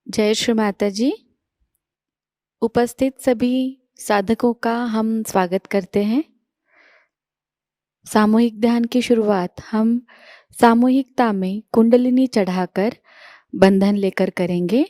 जय श्री माताजी। उपस्थित सभी साधकों का हम स्वागत करते हैं। सामूहिक ध्यान की शुरुआत हम सामूहिकता में कुंडलिनी चढ़ाकर बंधन लेकर करेंगे।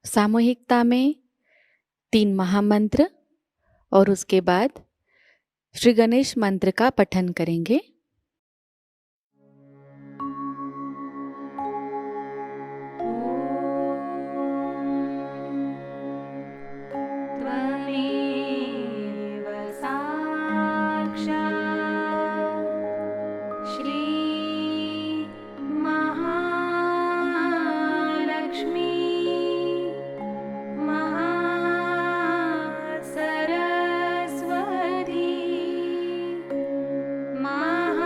सामूहिकता में 3 महामंत्र और उसके बाद श्री गणेश मंत्र का पठन करेंगे। Maha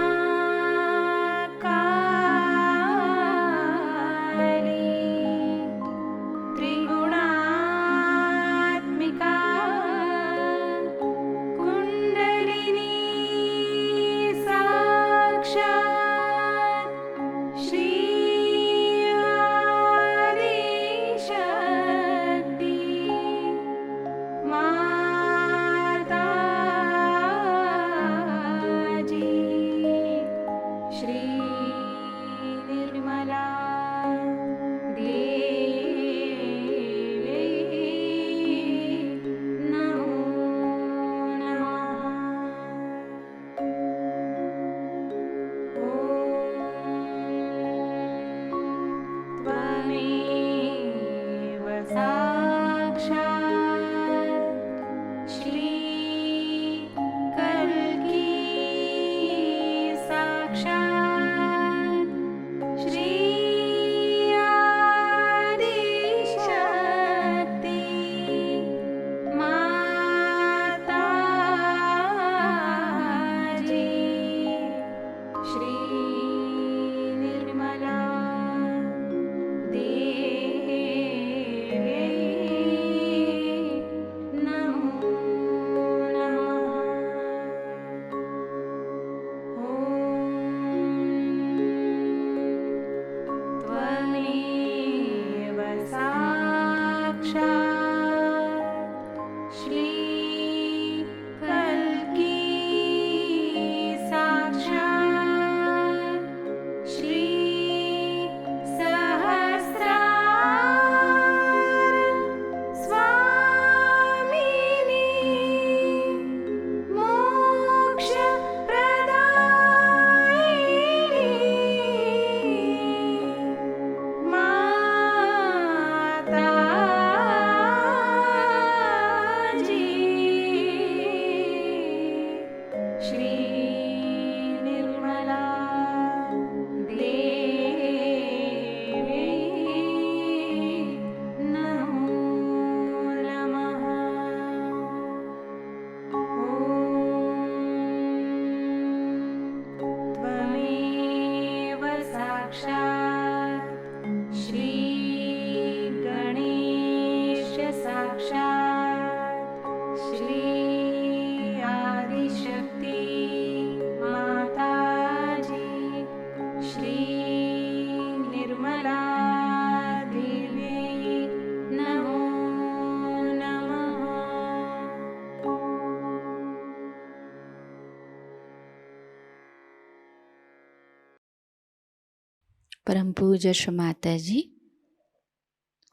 परम पूज्य श्री माताजी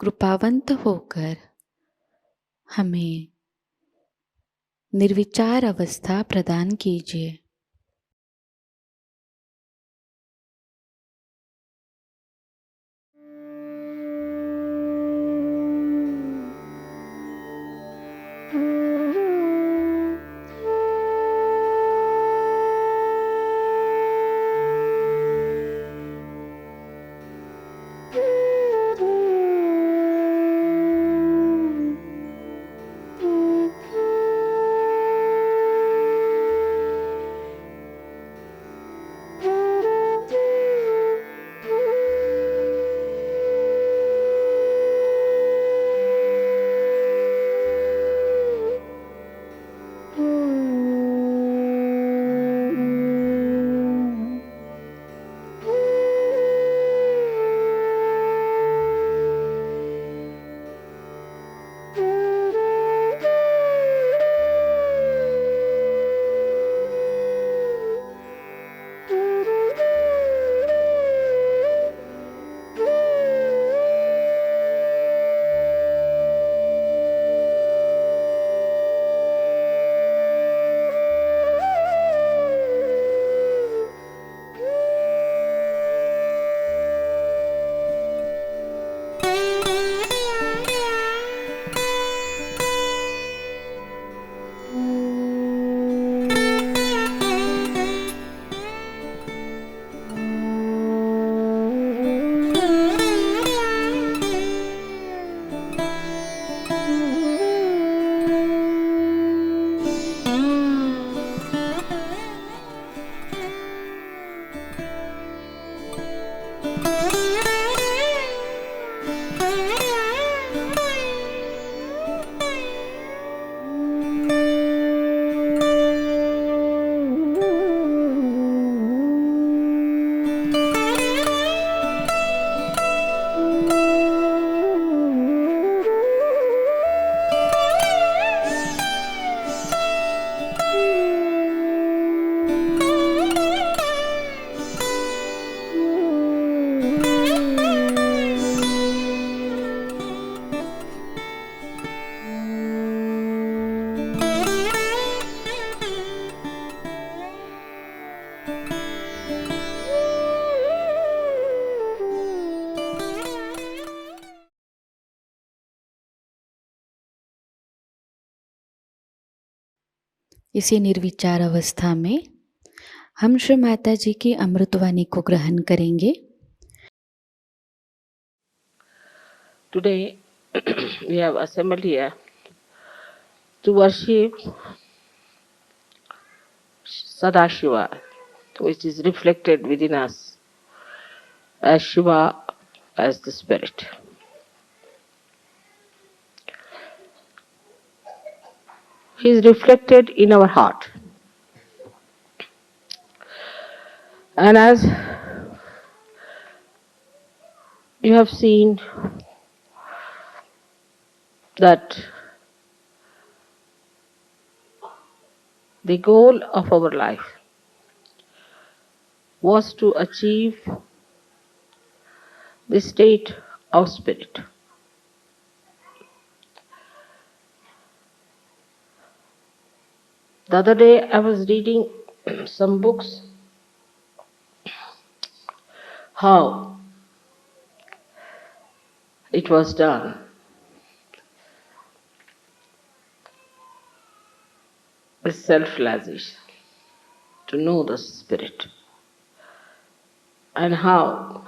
कृपावंत होकर हमें निर्विचार अवस्था प्रदान कीजिए। इसी निर्विचार अवस्था में हम श्री माता जी की अमृतवाणी को ग्रहण करेंगे। Today we have assembled here to worship Sadashiva, which is reflected within us as Shiva, as the Spirit. He is reflected in our heart. And as you have seen that the goal of our life was to achieve the state of spirit. The other day I was reading some books how it was done. The self-realization, to know the spirit, and how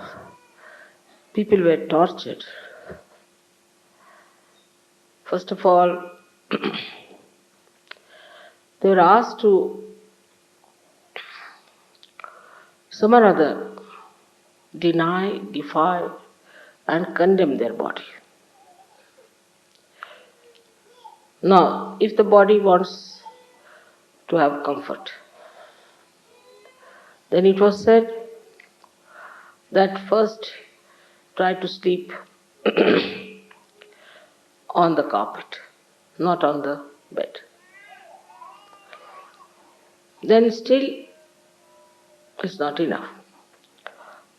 people were tortured. First of all, they were asked to some or other deny, defy, and condemn their body. Now, if the body wants to have comfort, then it was said that first try to sleep on the carpet, not on the bed. Then still it's not enough.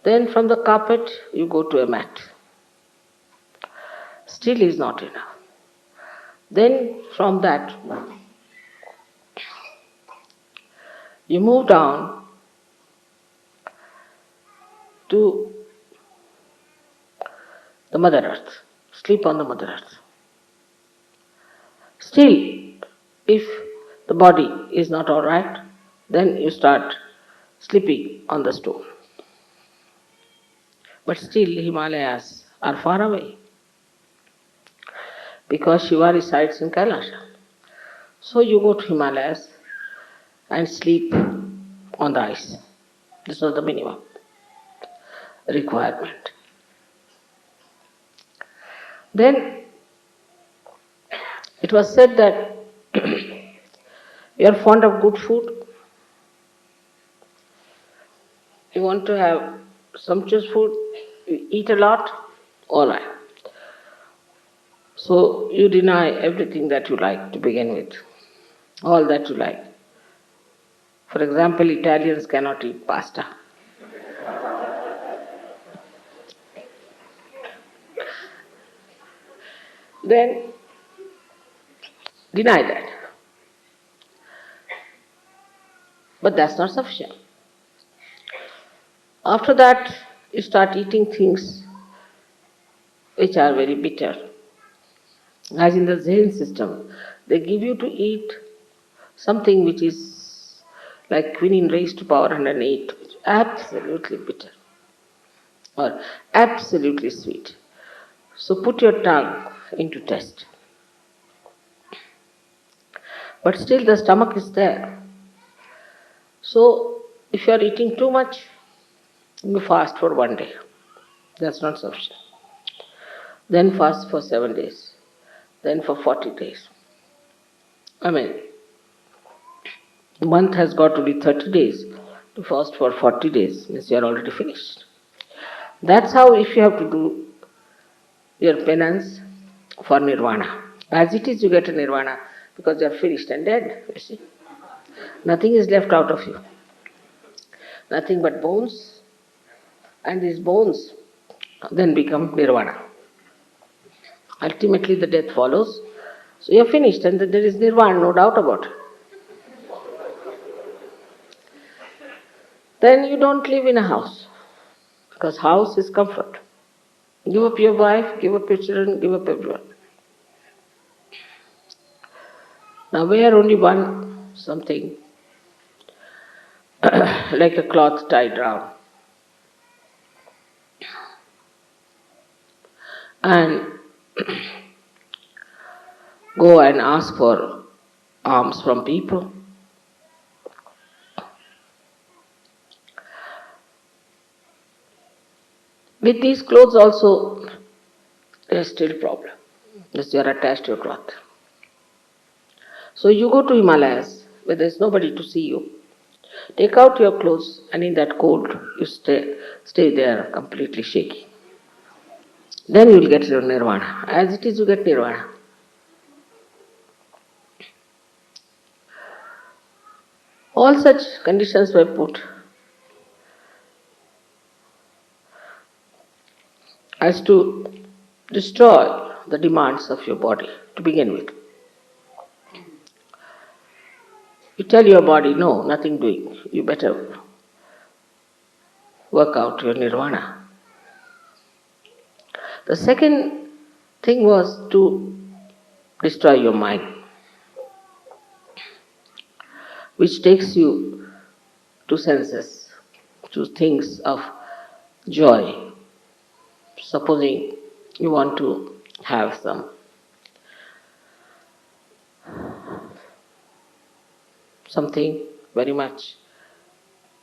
Then from the carpet you go to a mat. Still is not enough. Then from that you move down to the Mother Earth. Sleep on the Mother Earth. Still, if the body is not all right, then you start sleeping on the stone. But still Himalayas are far away because Shiva resides in Kailasha. So you go to Himalayas and sleep on the ice. This was the minimum requirement. Then it was said that you are fond of good food, you want to have sumptuous food, you eat a lot, all right. So you deny everything that you like to begin with, all that you like. For example, Italians cannot eat pasta. Then deny that. But that's not sufficient. After that, you start eating things which are very bitter. As in the Zen system, they give you to eat something which is like quinine raised to power 108, which is absolutely bitter or absolutely sweet. So put your tongue into test. But still the stomach is there. So if you are eating too much, you fast for 1 day. That's not sufficient. Then fast for 7 days. Then for 40 days. I mean, the month has got to be 30 days. To fast for 40 days means you are already finished. That's how if you have to do your penance for nirvana. As it is, you get a nirvana because you are finished and dead, you see. Nothing is left out of you. Nothing but bones, and these bones then become nirvana. Ultimately, the death follows. So you are finished, and there is nirvana, no doubt about it. Then you don't live in a house, because house is comfort. Give up your wife, give up your children, give up everyone. Now wear only one something like a cloth tied round. And go and ask for alms from people. With these clothes also, there is still problem. Because you are attached to your cloth. So you go to Himalayas where there is nobody to see you. Take out your clothes and in that cold you stay there completely shaky. Then you will get your nirvana. As it is, you get nirvana. All such conditions were put as to destroy the demands of your body to begin with. You tell your body, no, nothing doing. You better work out your nirvana. The second thing was to destroy your mind, which takes you to senses, to things of joy. Supposing you want to have something very much.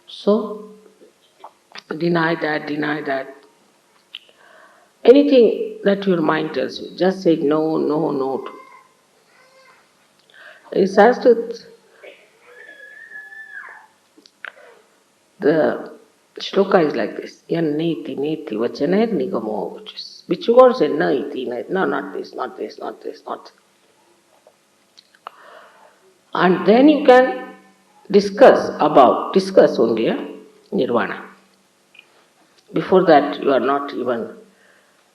So, deny that. Anything that your mind tells you, just say no, no, no to. In Sanskrit, the shloka is like this: Yan neti neti vachaner nigamo vachis. Which you won't say naiti, no, not this, not this, not this, not this. And then you can discuss only nirvana. Before that, you are not even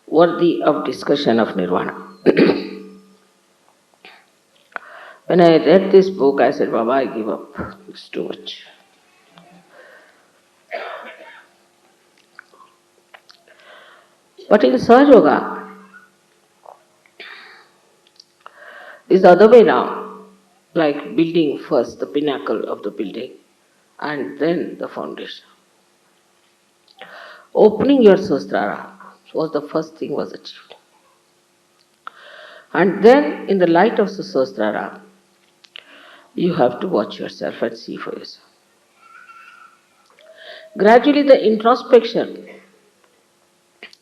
worthy of discussion of nirvana. When I read this book, I said, Baba, I give up. It's too much. But in Sahajayoga, it's the other way round. Like building first, the pinnacle of the building, and then the foundation. Opening your sahasrara was the first thing was achieved. And then, in the light of the sahasrara, you have to watch yourself and see for yourself. Gradually, the introspection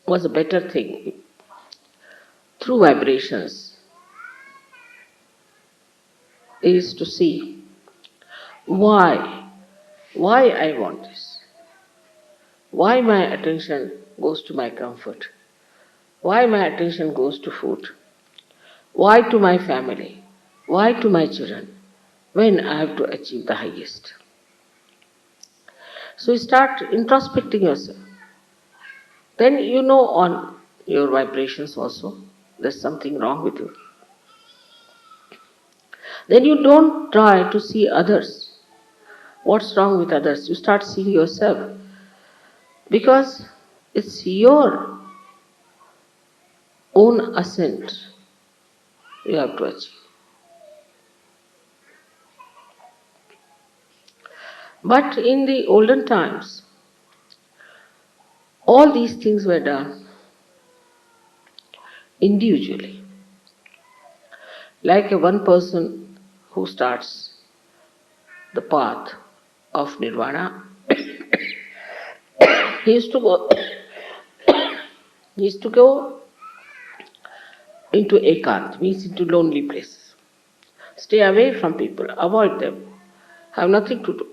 was a better thing. Through vibrations, is to see why I want this, why my attention goes to my comfort, why my attention goes to food, why to my family, why to my children, when I have to achieve the highest. So you start introspecting yourself. Then you know on your vibrations also, there's something wrong with you. Then you don't try to see others. What's wrong with others? You start seeing yourself. Because it's your own ascent you have to achieve. But in the olden times, all these things were done individually. Like a one person who starts the path of nirvana, he used to go he used to go into ekant, means into lonely places. Stay away from people, avoid them, have nothing to do,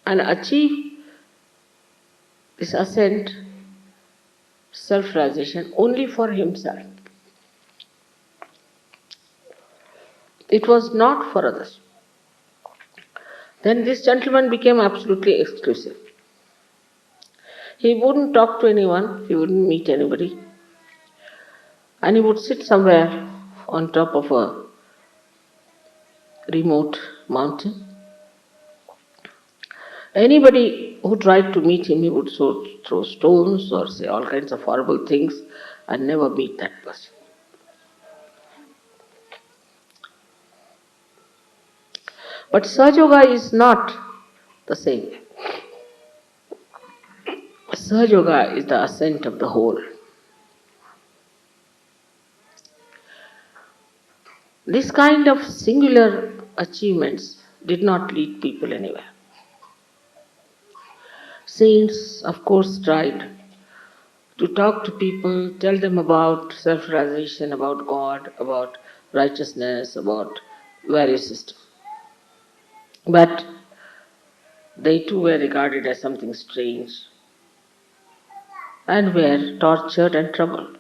and achieve this ascent, self-realization only for himself. It was not for others. Then this gentleman became absolutely exclusive. He wouldn't talk to anyone, he wouldn't meet anybody, and he would sit somewhere on top of a remote mountain. Anybody who tried to meet him, he would throw stones or say all kinds of horrible things and never meet that person. But Sahajayoga is not the same. Sahajayoga is the ascent of the whole. This kind of singular achievements did not lead people anywhere. Saints, of course, tried to talk to people, tell them about self-realization, about God, about righteousness, about various systems. But they too were regarded as something strange and were tortured and troubled.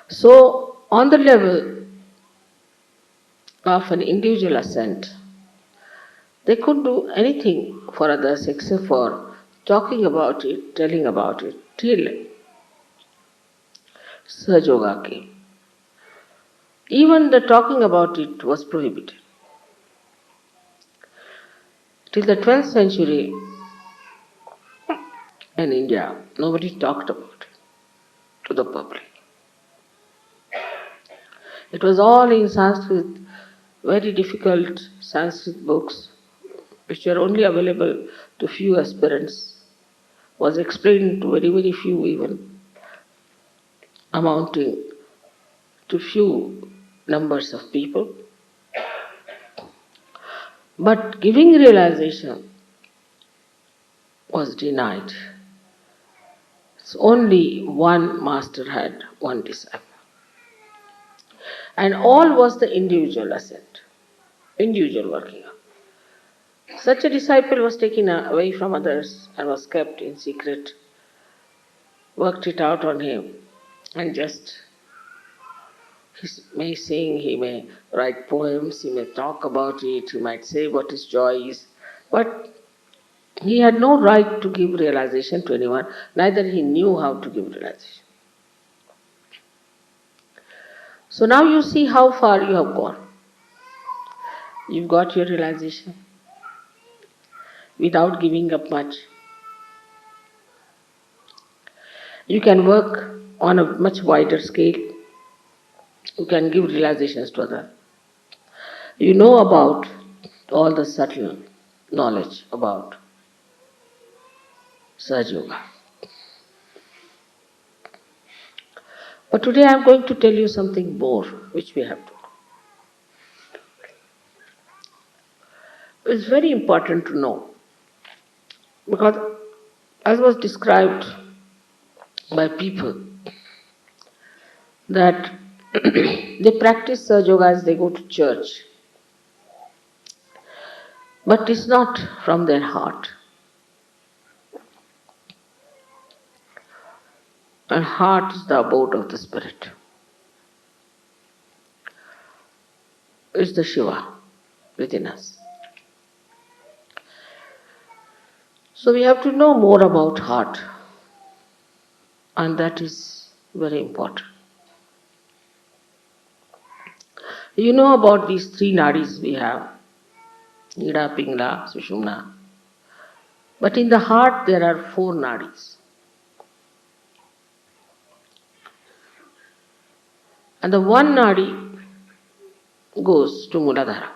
So, on the level of an individual ascent, they couldn't do anything for others except for talking about it, telling about it, till Sahajayoga came. Even the talking about it was prohibited. Till the 12th century in India, nobody talked about it to the public. It was all in Sanskrit, very difficult Sanskrit books, which were only available to few aspirants, was explained to very, very few even, amounting to few numbers of people. But giving realization was denied. It's only one master had one disciple. And all was the individual ascent, individual working up. Such a disciple was taken away from others and was kept in secret, worked it out on him, and just he may sing, he may write poems, he may talk about it, he might say what his joy is, but He had no right to give realization to anyone, neither he knew how to give realization. So now you see how far you have gone. You've got your realization without giving up much. You can work on a much wider scale. You can give realizations to others. You know about all the subtle knowledge about Sahajayoga. But today I am going to tell you something more which we have to know. It's very important to know because, as was described by people, that they practice Sahajayoga as they go to church, but it's not from their heart. And heart is the abode of the spirit. It's the Shiva within us. So we have to know more about heart, and that is very important. You know about these three nadis we have, Ida, Pingla, Sushumna. But in the heart there are four nadis. And the one nadi goes to Muladhara.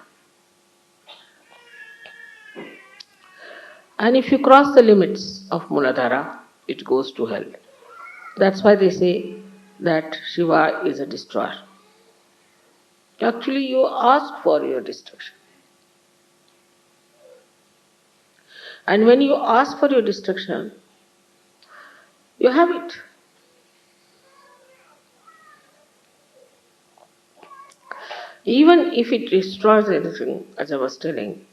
And if you cross the limits of Muladhara, it goes to hell. That's why they say that Shiva is a destroyer. Actually, you ask for your destruction. And when you ask for your destruction, you have it. Even if it destroys anything, as I was telling,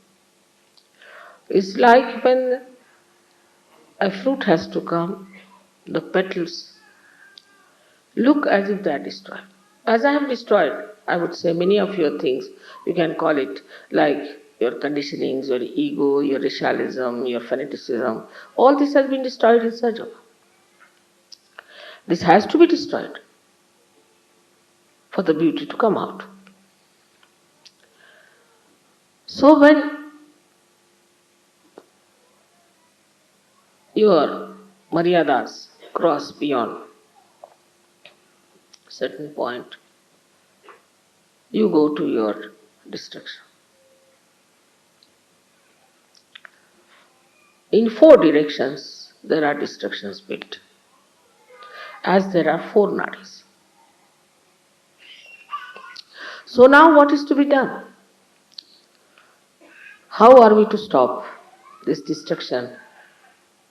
it's like when a fruit has to come, the petals look as if they are destroyed. As I have destroyed, I would say, many of your things, you can call it like your conditionings, your ego, your racialism, your fanaticism, all this has been destroyed in Sahajayoga. This has to be destroyed for the beauty to come out. So when your maryadas cross beyond a certain point, you go to your destruction. In four directions there are destructions built, as there are four nadis. So now what is to be done? How are we to stop this destruction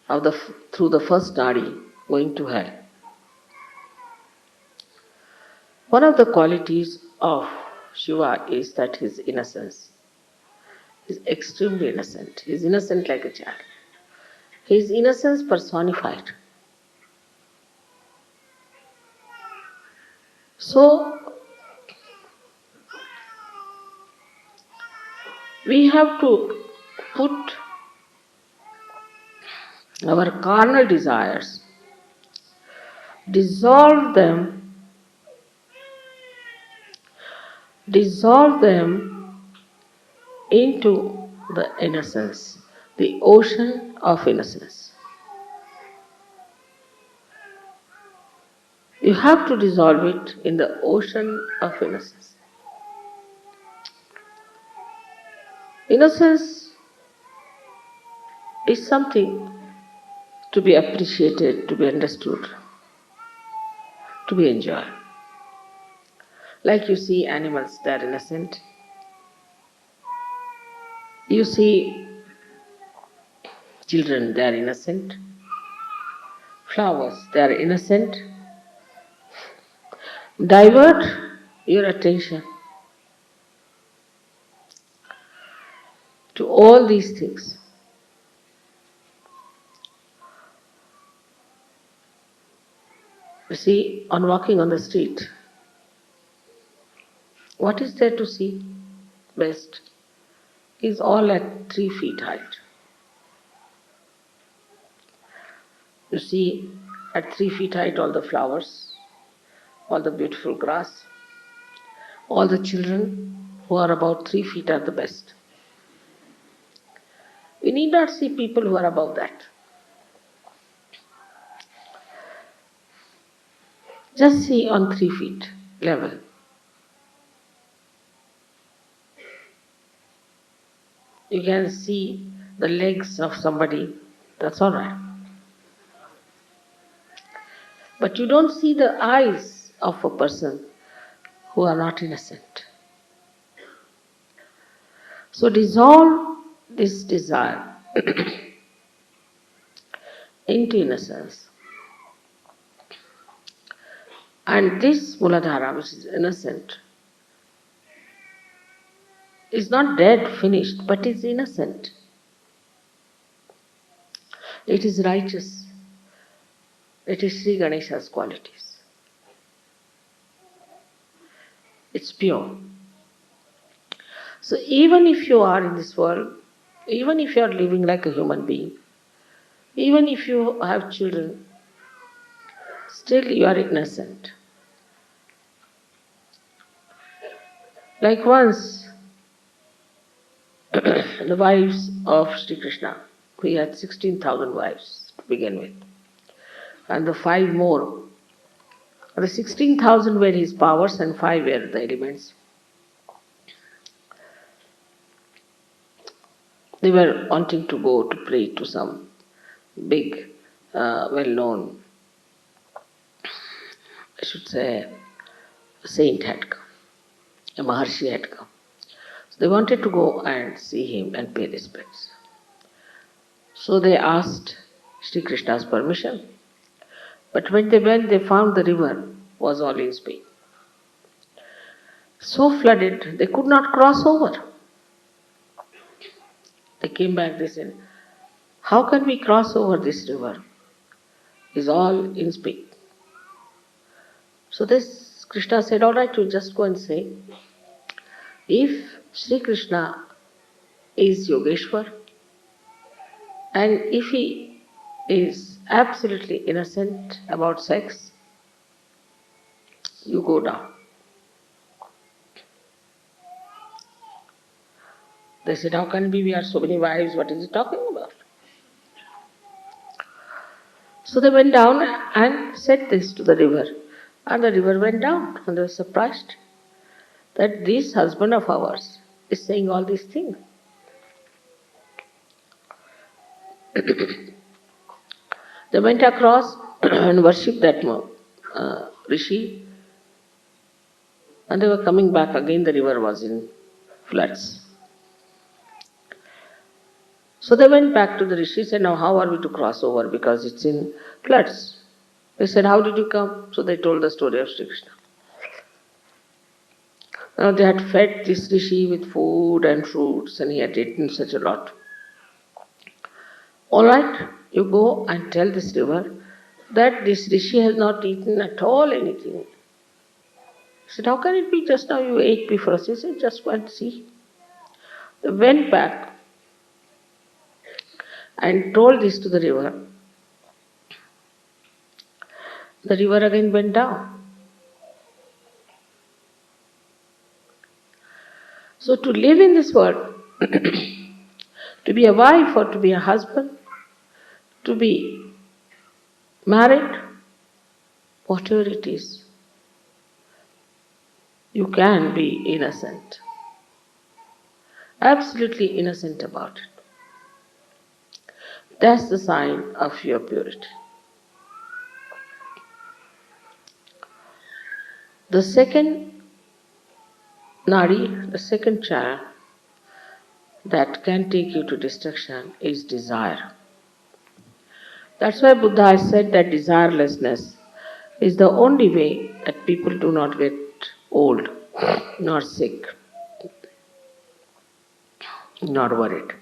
of through the first nadi going to hell? One of the qualities of Shiva is that his innocence. He is extremely innocent. He is innocent like a child. His innocence personified. So we have to put our carnal desires, dissolve them into the innocence, the ocean of innocence. You have to dissolve it in the ocean of innocence. Innocence is something to be appreciated, to be understood, to be enjoyed. Like you see animals, they are innocent. You see children, they are innocent. Flowers, they are innocent. Divert your attention to all these things. You see, on walking on the street, what is there to see best is all at 3 feet height. You see at 3 feet height all the flowers, all the beautiful grass, all the children who are about 3 feet are the best. We need not see people who are above that. Just see on 3 feet level. You can see the legs of somebody, that's all right. But you don't see the eyes of a person who are not innocent. So dissolve this desire into innocence. And this Muladhara, which is innocent, is not dead, finished, but is innocent. It is righteous. It is Sri Ganesha's qualities. It's pure. So even if you are in this world, even if you are living like a human being, even if you have children, still you are innocent. Like once, the wives of Sri Krishna, he had 16,000 wives to begin with, and the 5 more. The 16,000 were his powers and 5 were the elements. They were wanting to go to pray to some big, well-known, I should say, saint had come, a Maharshi had come. So they wanted to go and see him and pay respects. So they asked Sri Krishna's permission. But when they went, they found the river was all in speed. So flooded, they could not cross over. They came back, they said, how can we cross over this river? It's all in speed. So this Krishna said, all right, you just go and say, if Sri Krishna is Yogeshwar, and if he is absolutely innocent about sex, you go down. They said, how can we have so many wives? What is he talking about? So they went down and said this to the river. And the river went down. And they were surprised that this husband of ours is saying all these things. They went across and worshipped that Rishi. And they were coming back again, the river was in floods. So they went back to the Rishi and said, now how are we to cross over because it's in floods? They said, how did you come? So they told the story of Sri Krishna. Now they had fed this Rishi with food and fruits and he had eaten such a lot. All right, you go and tell this river that this Rishi has not eaten at all anything. He said, how can it be just now you ate before us? He said, just go and see. They went back and told this to the river. The river again went down. So to live in this world, to be a wife or to be a husband, to be married, whatever it is, you can be innocent. Absolutely innocent about it. That's the sign of your purity. The second nadi, the second channel that can take you to destruction is desire. That's why Buddha has said that desirelessness is the only way that people do not get old, nor sick, nor worried.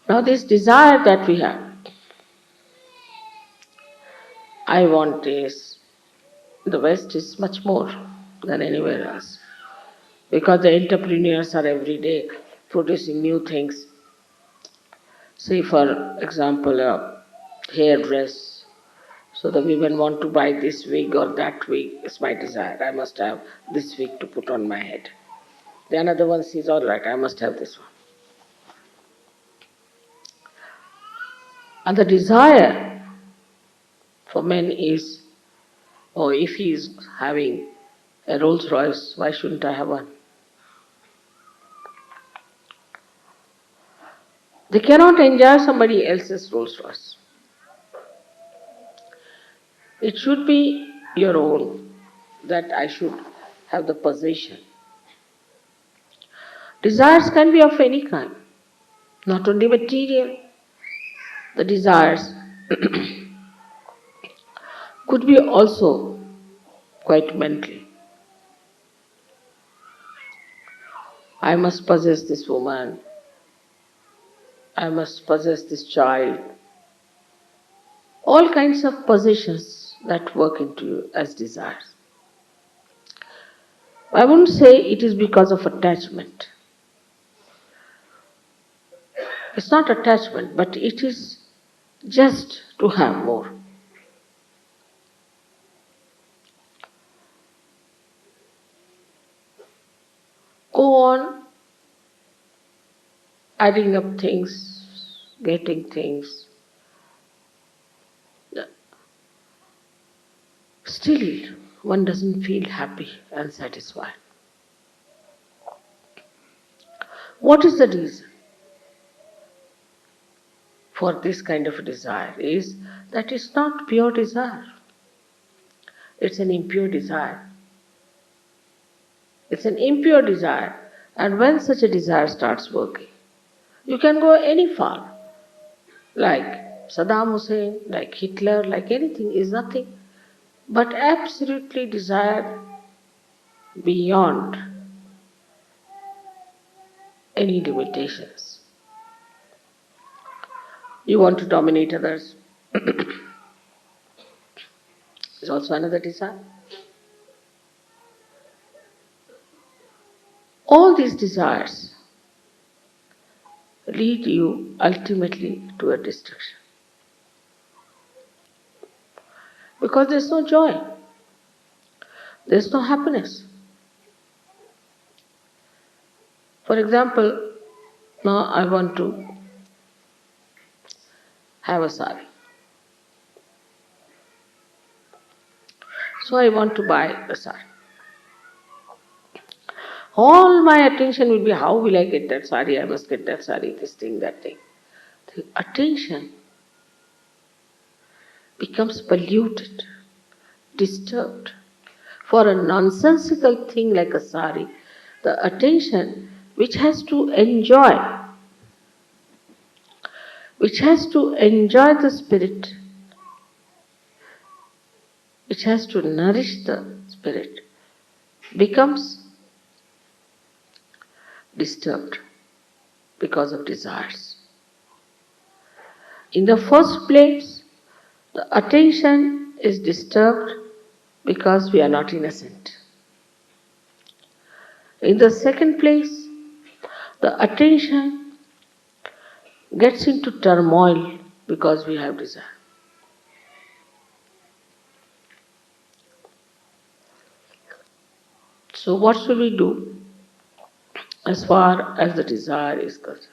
Now this desire that we have, I want this, the West is much more than anywhere else. Because the entrepreneurs are every day producing new things. Say for example, a hairdress. So the women want to buy this wig or that wig. It's my desire. I must have this wig to put on my head. The another one says, all right, I must have this one. And the desire for men is, oh, if he is having a Rolls Royce, why shouldn't I have one? They cannot enjoy somebody else's Rolls Royce. It should be your own, that I should have the possession. Desires can be of any kind, not only material. The desires could be also quite mental. I must possess this woman. I must possess this child. All kinds of possessions that work into you as desires. I wouldn't say it is because of attachment. It's not attachment, but it is just to have more. Go on adding up things, getting things. Still, one doesn't feel happy and satisfied. What is the reason for this kind of desire? Is that it's not pure desire. It's an impure desire. It's an impure desire. And when such a desire starts working, you can go any far. Like Saddam Hussein, like Hitler, like anything is nothing but absolutely desire beyond any limitations. You want to dominate others. Is also another desire. All these desires lead you ultimately to a destruction. Because there's no joy, there's no happiness. For example, now I want to have a sari. So I want to buy a sari. All my attention will be how will I get that sari, I must get that sari, this thing, that thing. The attention becomes polluted, disturbed. For a nonsensical thing like a sari, the attention which has to enjoy the spirit, which has to nourish the spirit, becomes disturbed because of desires. In the first place, the attention is disturbed because we are not innocent. In the second place, the attention gets into turmoil because we have desire. So what should we do as far as the desire is concerned?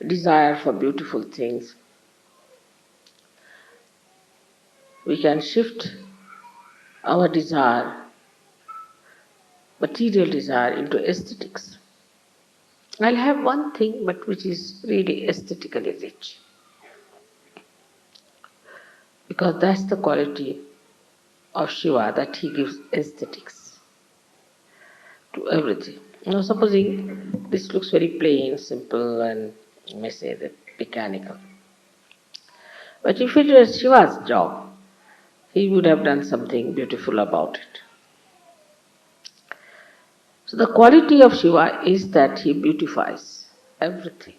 Desire for beautiful things. We can shift our desire, material desire, into aesthetics. I'll have one thing, but which is really aesthetically rich. Because that's the quality of Shiva, that he gives aesthetics to everything. Now, supposing this looks very plain, simple, and you may say that mechanical. But if it was Shiva's job, he would have done something beautiful about it. So the quality of Shiva is that he beautifies everything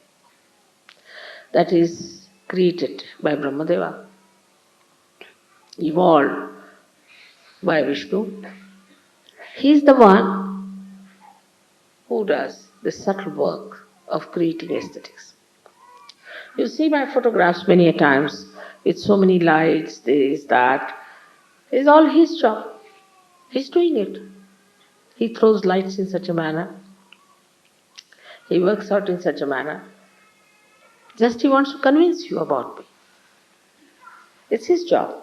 that is created by Brahmadeva, evolved by Vishnu. He is the one who does the subtle work of creating aesthetics. You see my photographs many a times with so many lights, this, that. It's all his job. He's doing it. He throws lights in such a manner. He works out in such a manner. Just he wants to convince you about me. It's his job.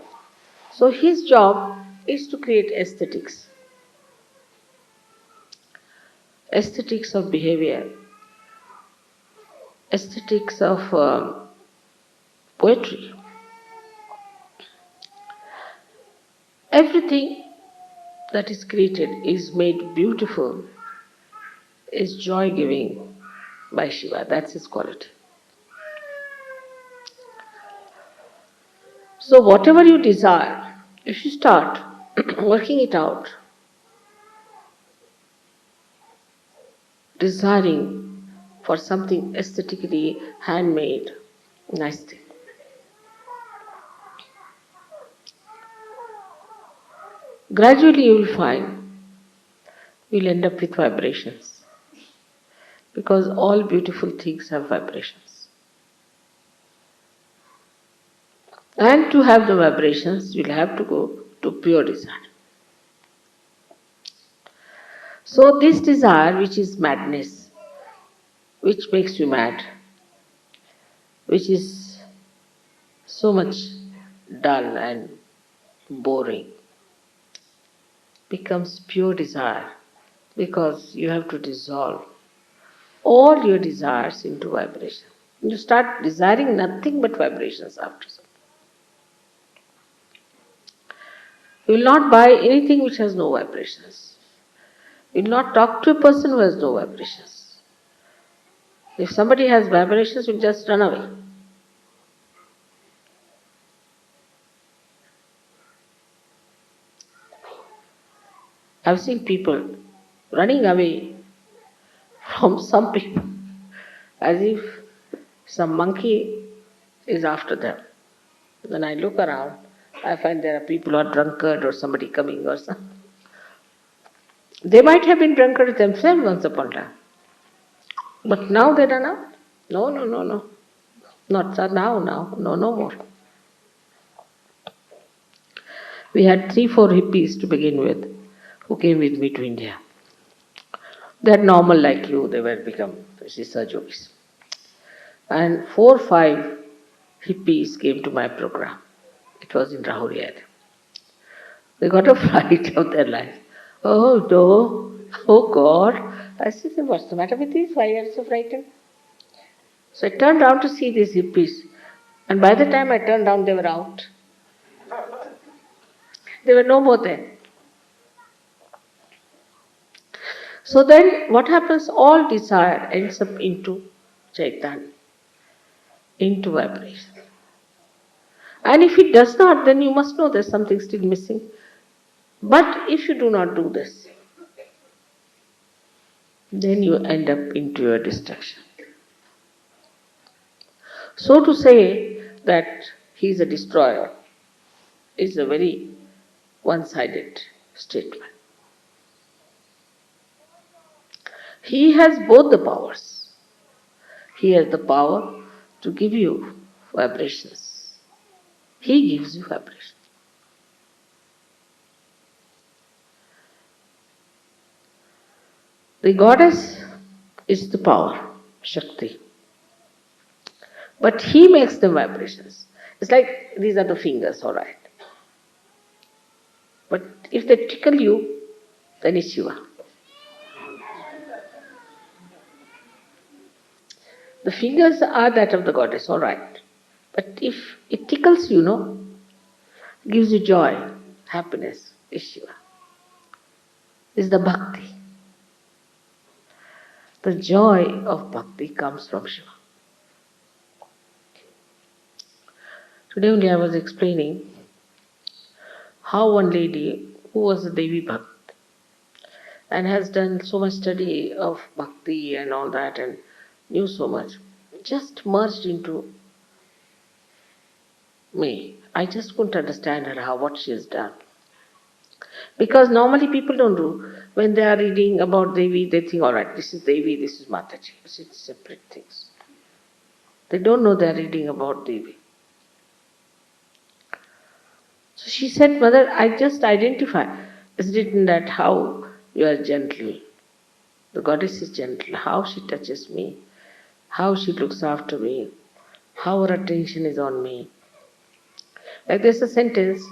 So his job is to create aesthetics. Aesthetics of behavior, aesthetics of poetry. Everything that is created is made beautiful, is joy giving by Shiva. That's his quality. So, whatever you desire, if you start working it out, desiring for something aesthetically handmade, nice thing. Gradually you will find you'll end up with vibrations. Because all beautiful things have vibrations. And to have the vibrations, you'll have to go to pure desire. So this desire, which is madness, which makes you mad, which is so much dull and boring, becomes pure desire because you have to dissolve all your desires into vibration. You start desiring nothing but vibrations after some. You will not buy anything which has no vibrations. You will not talk to a person who has no vibrations. If somebody has vibrations, you will just run away. I've seen people running away from some people as if some monkey is after them. When I look around, I find there are people who are drunkard or somebody coming or something. They might have been drunkard themselves once upon a time. But now they run out. No, no, no, no. Not now. No, no more. We had 3-4 hippies to begin with who came with me to India. They are normal like you, they were become Sahajogis. And 4-5 hippies came to my program. It was in Rahul. They got a fright of their life. Oh no, oh God. I said, what's the matter with these? Why are you so frightened? So I turned around to see these hippies. And by the time I turned around, they were out. They were no more there. So then what happens? All desire ends up into Chaitanya, into vibration. And if it does not, then you must know there's something still missing. But if you do not do this, then you end up into your destruction. So to say that he is a destroyer is a very one-sided statement. He has both the powers. He has the power to give you vibrations. He gives you vibrations. The goddess is the power, Shakti. But he makes the vibrations. It's like these are the fingers, alright. But if they tickle you, then it's Shiva. The fingers are that of the goddess, alright. But if it tickles you, gives you joy, happiness, is Shiva. Is the bhakti. The joy of bhakti comes from Shiva. Today only I was explaining how one lady who was a Devi Bhakt and has done so much study of bhakti and all that and knew so much, just merged into me. I just couldn't understand her what she has done. Because normally people don't do. When they are reading about Devi, they think, all right, this is Devi, this is Mataji. It's separate things. They don't know they are reading about Devi. So she said, Mother, I just identify. It's written that how you are gentle. The goddess is gentle. How she touches me. How she looks after me. How her attention is on me. Like there's a sentence,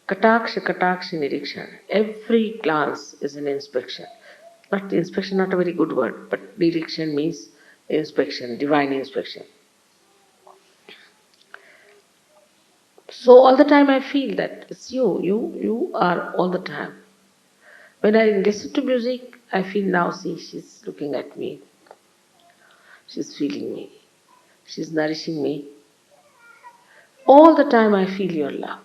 Kataksha Kataksha Nirikshan. Every glance is an inspection. Not inspection, not a very good word, but Nirikshan means inspection, divine inspection. So all the time I feel that it's you are all the time. When I listen to music, I feel now, see, she's looking at me, she's feeling me, she's nourishing me. All the time I feel your love.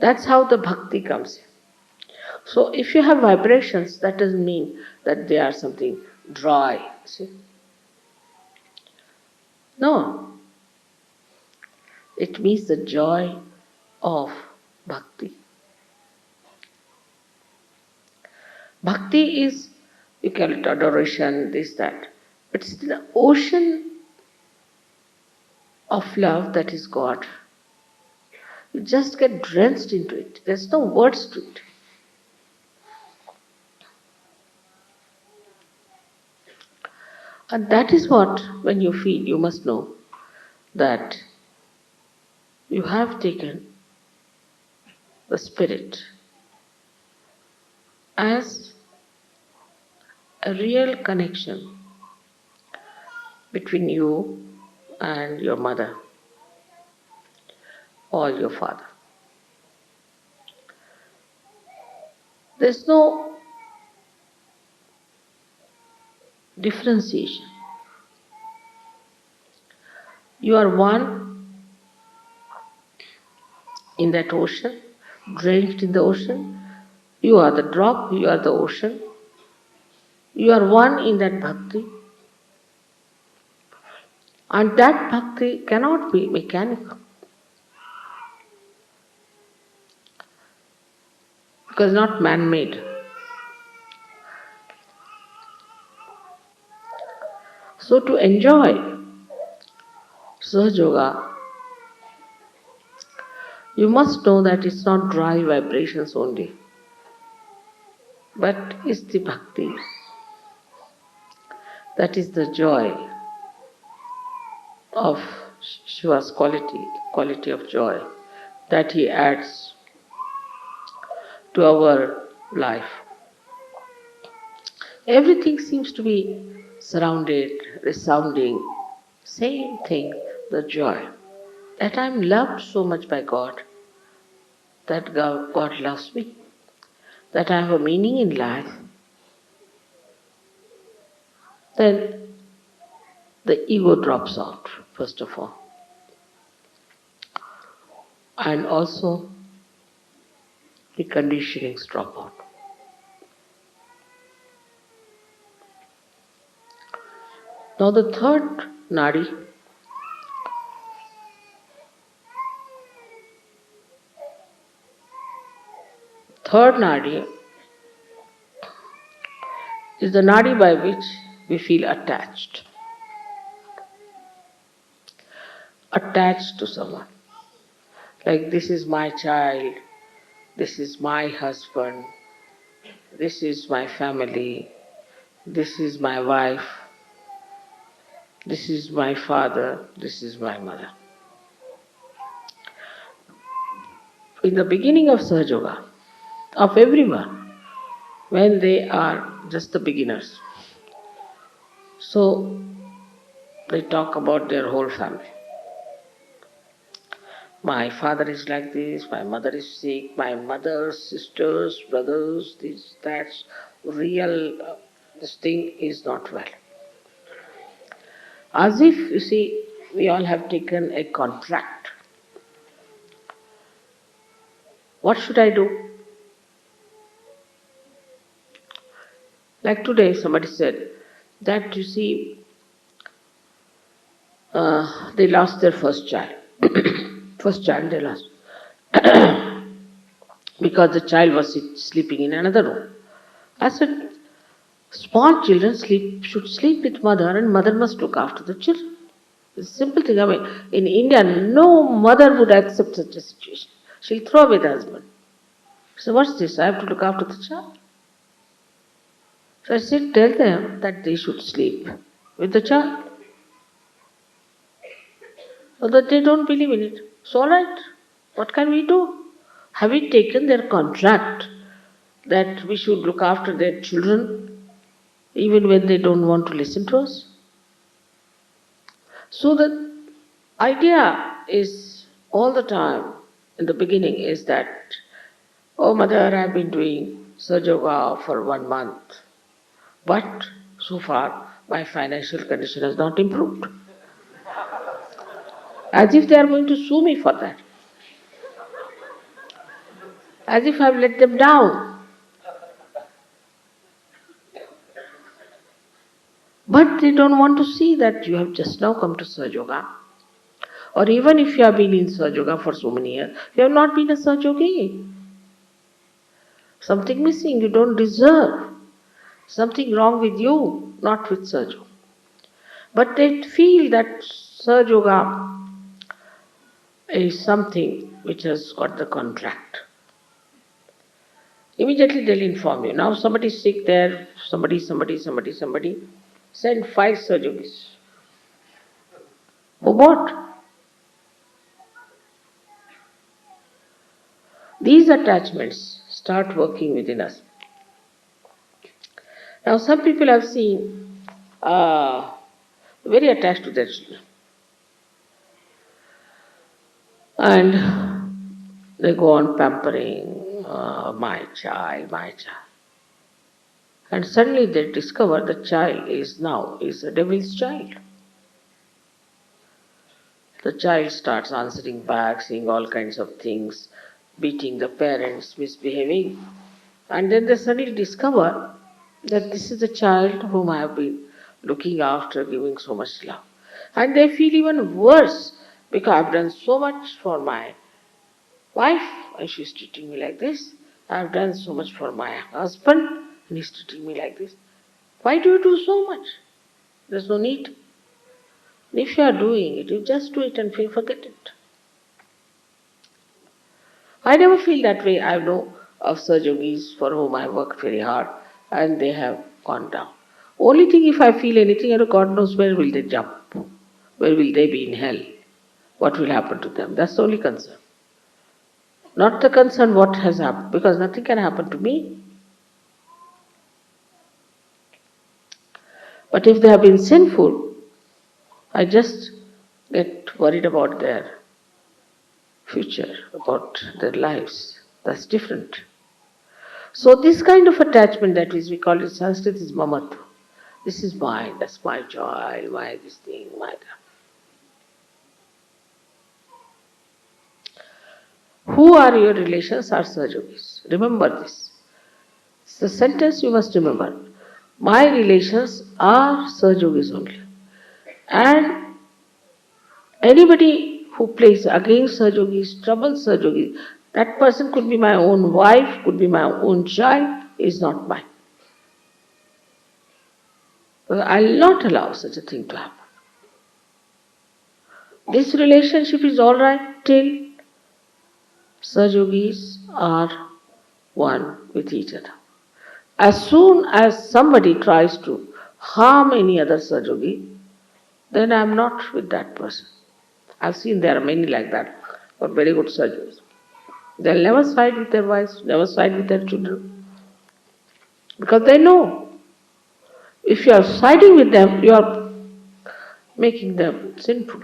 That's how the bhakti comes in. So if you have vibrations, that doesn't mean that they are something dry. See? No. It means the joy of bhakti. Bhakti is, you call it adoration, this, that. But it's the ocean of love that is God. You just get drenched into it. There's no words to it. And that is what, when you feel, you must know that you have taken the Spirit as a real connection between you and your mother or your father. There's no differentiation. You are one in that ocean, drenched in the ocean. You are the drop, you are the ocean. You are one in that bhakti. And that bhakti cannot be mechanical. Because not man-made. So to enjoy Sahajayoga, you must know that it's not dry vibrations only, but it's the bhakti. That is the joy of Shiva's quality of joy, that he adds to our life. Everything seems to be surrounded, resounding, same thing, the joy. That I am loved so much by God, that God loves me, that I have a meaning in life, then the ego drops out, first of all. And also the conditionings drop out. Now the third nadi is the nadi by which we feel attached to someone. Like this is my child, this is my husband, this is my family, this is my wife, this is my father, this is my mother. In the beginning of Sahajayoga, of everyone, when they are just the beginners, so they talk about their whole family. My father is like this, my mother is sick, my mother's sisters, brothers, this, that's real, this thing is not well. As if, you see, we all have taken a contract. What should I do? Like today, somebody said that, you see, they lost their first child. First child they lost. because the child was sleeping in another room. I said, small children should sleep with mother, and mother must look after the children. It's a simple thing. I mean, in India, no mother would accept such a situation. She'll throw away the husband. So what's this? I have to look after the child. So I said, tell them that they should sleep with the child. So that they don't believe in it. So alright, what can we do? Have we taken their contract that we should look after their children even when they don't want to listen to us? So the idea is all the time in the beginning is that, oh mother, I've been doing Sahajayoga for 1 month, but so far my financial condition has not improved. As if they are going to sue me for that. As if I've let them down. But they don't want to see that you have just now come to Sahajayoga. Or even if you have been in Sahajayoga for so many years, you have not been a Sahajogi. Something missing, you don't deserve. Something wrong with you, not with Sahaja. But they feel that Sahajoga is something which has got the contract. Immediately they'll inform you. Now somebody is sick there, somebody. Send 5 Sahajogis. For what? These attachments start working within us. Now some people I've seen very attached to their children. And they go on pampering, my child. And suddenly they discover the child is a devil's child. The child starts answering back, saying all kinds of things, beating the parents, misbehaving. And then they suddenly discover that this is the child whom I have been looking after, giving so much love. And they feel even worse because I've done so much for my wife and she's treating me like this. I've done so much for my husband and he's treating me like this. Why do you do so much? There's no need. If you are doing it, you just do it and forget it. I never feel that way. I know of Sahajogis for whom I worked very hard and they have gone down. Only thing if I feel anything, God knows where will they jump? Where will they be in hell? What will happen to them? That's the only concern. Not the concern what has happened, because nothing can happen to me. But if they have been sinful, I just get worried about their future, about their lives. That's different. So this kind of attachment that is, we call it in Sanskrit, is mamatva. This is mine, that's my child, my this thing, my that. Who are your relations are Sahajogis. Remember this. It's the sentence you must remember. My relations are Sahajogis only. And anybody who plays against Sahajogis, troubles Sahajogis, that person could be my own wife, could be my own child, is not mine. I'll not allow such a thing to happen. This relationship is alright till Sahajogis are one with each other. As soon as somebody tries to harm any other Sahajogi, then I am not with that person. I've seen there are many like that, or very good Sahajogis. They'll never side with their wives, never side with their children. Because they know, if you are siding with them, you are making them sinful.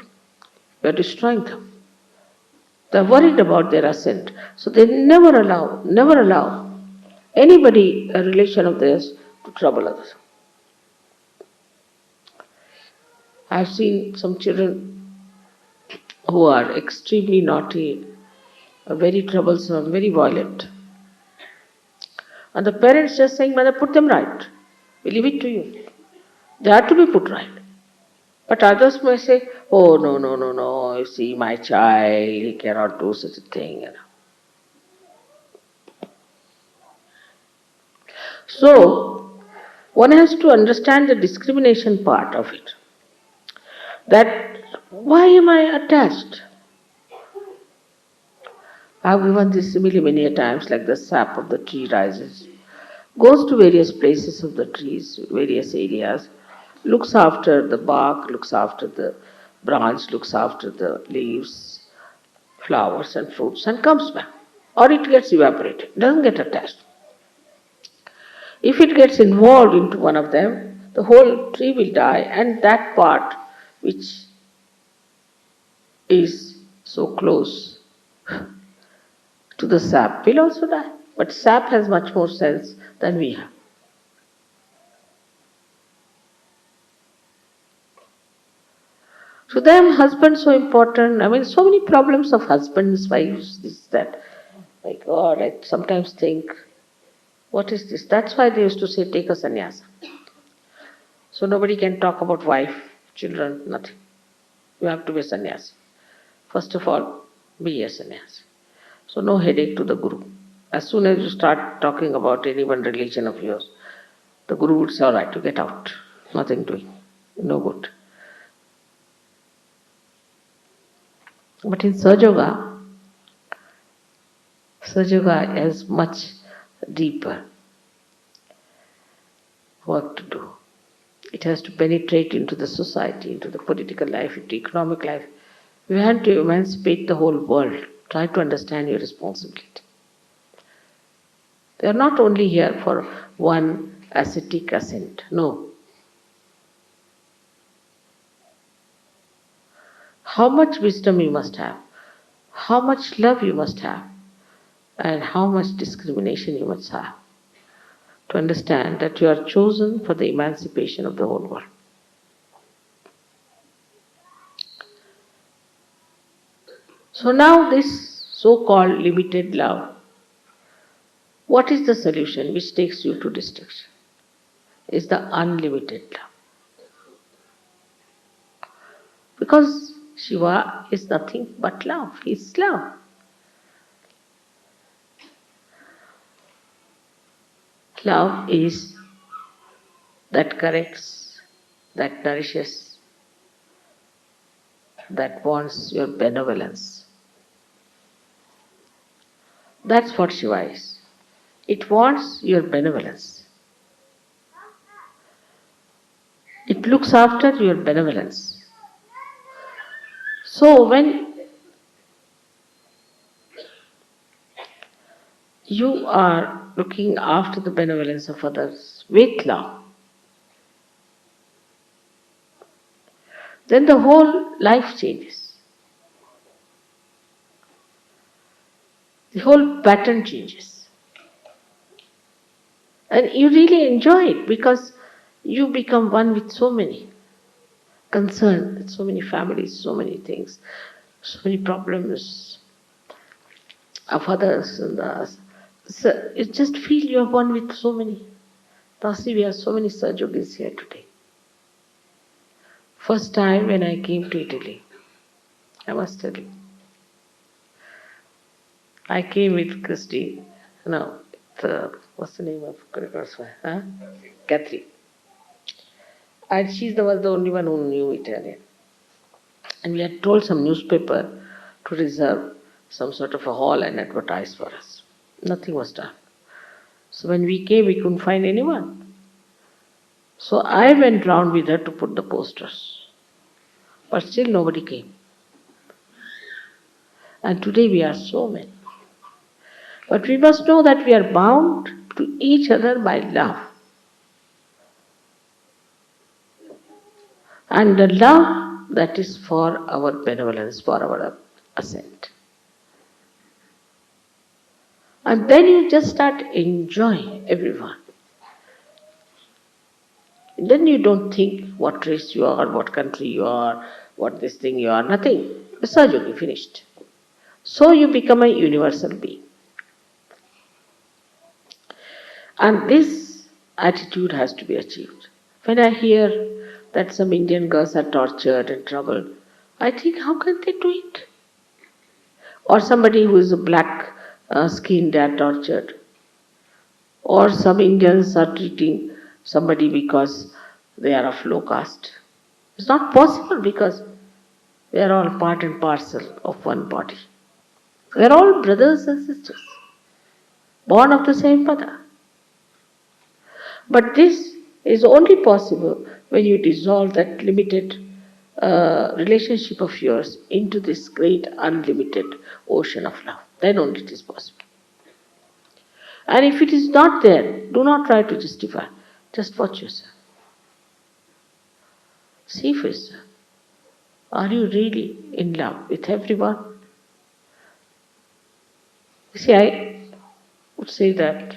You are destroying them. They are worried about their ascent. So they never allow anybody, a relation of theirs, to trouble others. I've seen some children who are extremely naughty, very troublesome, very violent. And the parents just saying, Mother, put them right. We leave it to you. They are to be put right. But others may say, oh, no, you see, my child, he cannot do such a thing. So, one has to understand the discrimination part of it. That why am I attached? I have given this simile many a times, like the sap of the tree rises, goes to various places of the trees, various areas, looks after the bark, looks after the branch, looks after the leaves, flowers and fruits, and comes back. Or it gets evaporated, doesn't get attached. If it gets involved into one of them, the whole tree will die, and that part which is so close to the sap will also die. But sap has much more sense than we have. To them, husband so important. I mean, so many problems of husbands, wives, this, that. My God, I sometimes think, what is this? That's why they used to say, take a sannyasa. So nobody can talk about wife, children, nothing. You have to be a sannyasi. First of all, be a sannyasi. So no headache to the guru. As soon as you start talking about any one religion of yours, the guru would say, all right, you get out. Nothing doing. No good. But in Sahajayoga has much deeper work to do. It has to penetrate into the society, into the political life, into economic life. You have to emancipate the whole world. Try to understand your responsibility. They are not only here for one ascetic ascent. No. How much wisdom you must have, how much love you must have, and how much discrimination you must have to understand that you are chosen for the emancipation of the whole world. So now this so-called limited love, what is the solution which takes you to destruction? Is the unlimited love. Because Shiva is nothing but love. He is love. Love is that corrects, that nourishes, that wants your benevolence. That's what Shiva is. It wants your benevolence. It looks after your benevolence. So when you are looking after the benevolence of others with love, then the whole life changes. The whole pattern changes. And you really enjoy it because you become one with so many, concerned with so many families, so many things, so many problems of others and us. So you just feel you are one with so many. Tasi, we have so many Sahajogis here today. First time when I came to Italy, I must tell you, I came with Christy, no, what's the name of Kurikos? Huh? Catherine. And was the only one who knew Italian. And we had told some newspaper to reserve some sort of a hall and advertise for us. Nothing was done. So when we came, we couldn't find anyone. So I went round with her to put the posters. But still nobody came. And today we are so many. But we must know that we are bound to each other by love. And the love that is for our benevolence, for our ascent. And then you just start enjoying everyone. Then you don't think what race you are, what country you are, what this thing you are, nothing. The surgery finished. So you become a universal being. And this attitude has to be achieved. When I hear that some Indian girls are tortured and troubled, I think, how can they do it? Or somebody who is a black skinned, they are tortured. Or some Indians are treating somebody because they are of low caste. It's not possible because we are all part and parcel of one body. We are all brothers and sisters, born of the same mother. But this is only possible when you dissolve that limited relationship of yours into this great unlimited ocean of love. Then only it is possible. And if it is not there, do not try to justify. Just watch yourself. See for yourself. Are you really in love with everyone? You see, I would say that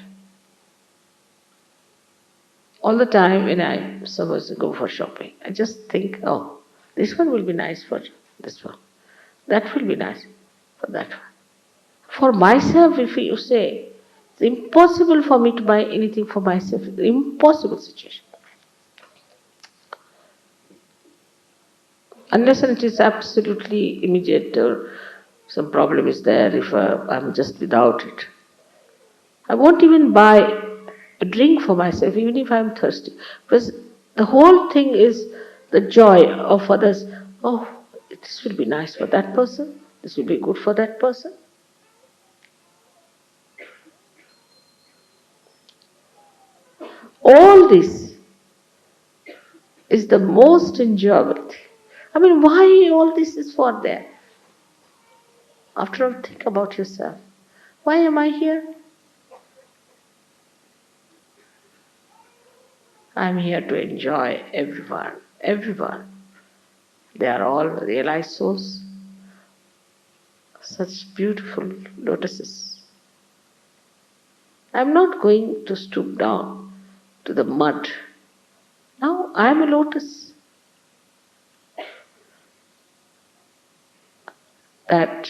all the time when I suppose to go for shopping, I just think, oh, this one will be nice for this one. That will be nice for that one. For myself, if you say, it's impossible for me to buy anything for myself. It's an impossible situation. Unless and it is absolutely immediate or some problem is there if I'm just without it. I won't even buy a drink for myself, even if I'm thirsty. Because the whole thing is the joy of others. Oh, this will be nice for that person. This will be good for that person. All this is the most enjoyable thing. I mean, why all this is for there? After all, think about yourself. Why am I here? I'm here to enjoy everyone. Everyone. They are all realized souls. Such beautiful lotuses. I'm not going to stoop down to the mud. Now I'm a lotus. That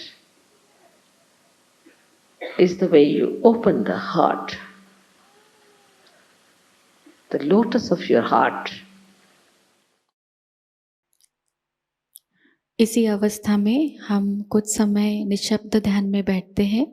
is the way you open the heart. The lotus of your heart. इसी अवस्था में हम कुछ समय निशब्द ध्यान में बैठते हैं।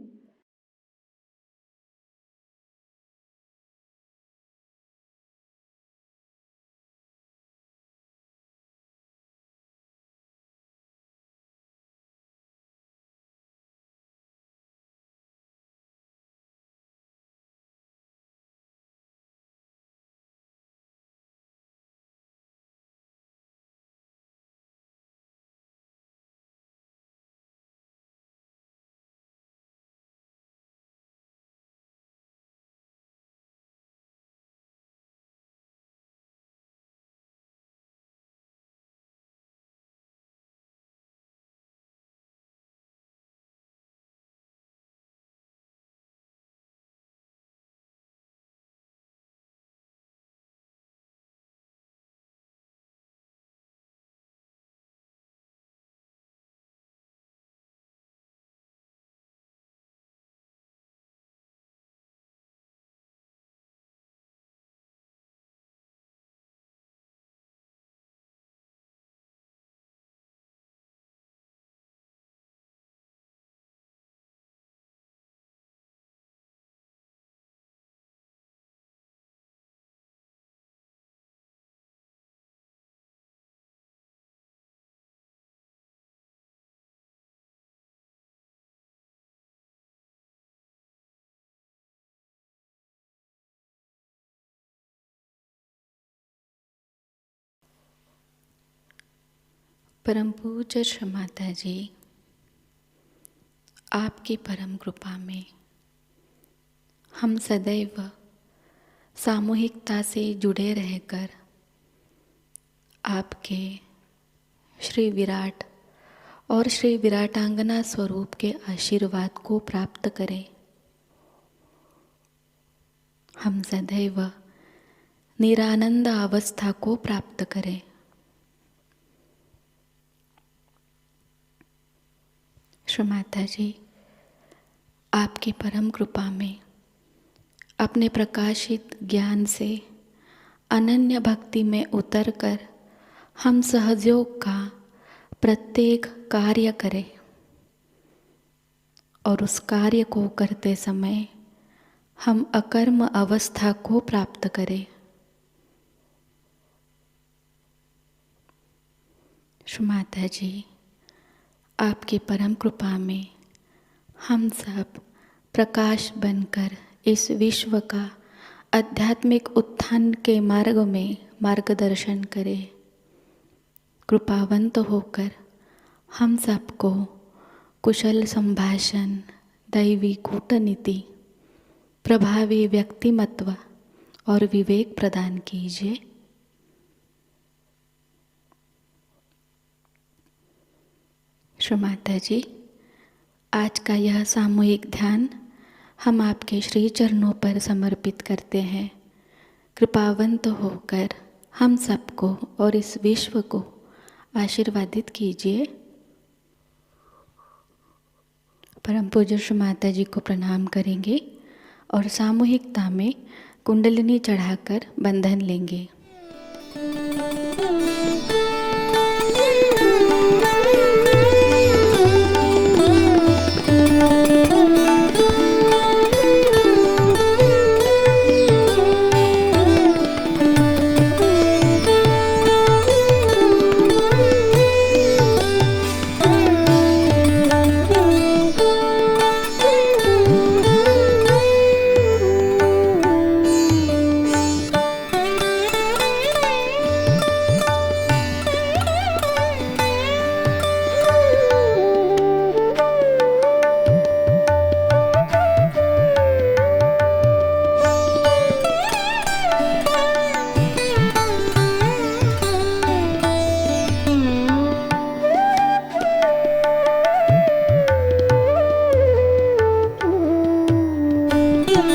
परम पूज्य श्री माताजी, आपकी परम कृपा में हम सदैव सामूहिकता से जुड़े रहकर आपके श्री विराट और श्री विराटांगना स्वरूप के आशीर्वाद को प्राप्त करें। हम सदैव निरानंद अवस्था को प्राप्त करें। श्री माताजी, आपकी परम कृपा में अपने प्रकाशित ज्ञान से अनन्य भक्ति में उतरकर हम सहयोग का प्रत्येक कार्य करें और उस कार्य को करते समय हम अकर्म अवस्था को प्राप्त करें। श्री माता जी, आपकी परम कृपा में हम सब प्रकाश बनकर इस विश्व का आध्यात्मिक उत्थान के मार्ग में मार्गदर्शन करें। कृपावंत होकर हम सबको कुशल संभाषण, दैवी कूटनीति, प्रभावी व्यक्तिमत्व और विवेक प्रदान कीजिए। श्री माता जी, आज का यह सामूहिक ध्यान हम आपके श्री चरणों पर समर्पित करते हैं। कृपावंत होकर हम सबको और इस विश्व को आशीर्वादित कीजिए। परम पूज्य श्री माता जी को प्रणाम करेंगे और सामूहिकता में कुंडलिनी चढ़ाकर बंधन लेंगे।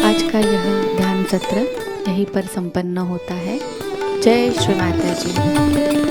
आज का यह ध्यान सत्र यहीं पर संपन्न होता है। जय श्री माता जी।